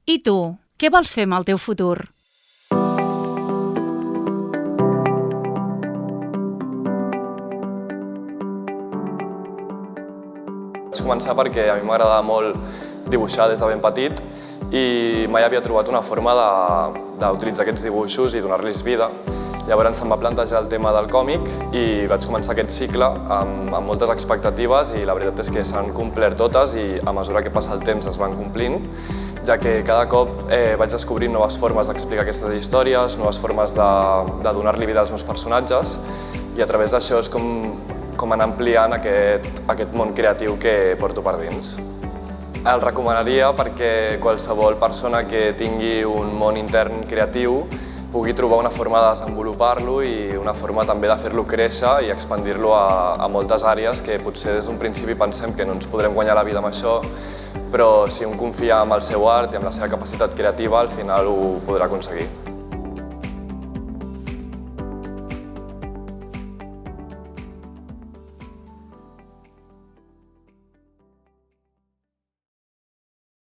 I tu, què vols fer amb el teu futur? Vaig començar perquè a mi m'agradava molt dibuixar des de ben petit i mai havia trobat una forma d'utilitzar aquests dibuixos i donar-los vida. Llavors em va plantejar el tema del còmic i vaig començar aquest cicle amb moltes expectatives i la veritat és que s'han complert totes i a mesura que passa el temps es van complint, ja que cada cop vaig descobrint noves formes d'explicar aquestes històries, noves formes de donar-li vida als meus personatges i a través d'això és com anar ampliant aquest món creatiu que porto per dins. El recomanaria perquè qualsevol persona que tingui un món intern creatiu pugui trobar una forma de desenvolupar-lo i una forma també de fer-lo créixer i expandir-lo a moltes àrees que potser des d'un principi pensem que no ens podrem guanyar la vida amb això, però si un confia en el seu art i en la seva capacitat creativa, al final ho podrà aconseguir.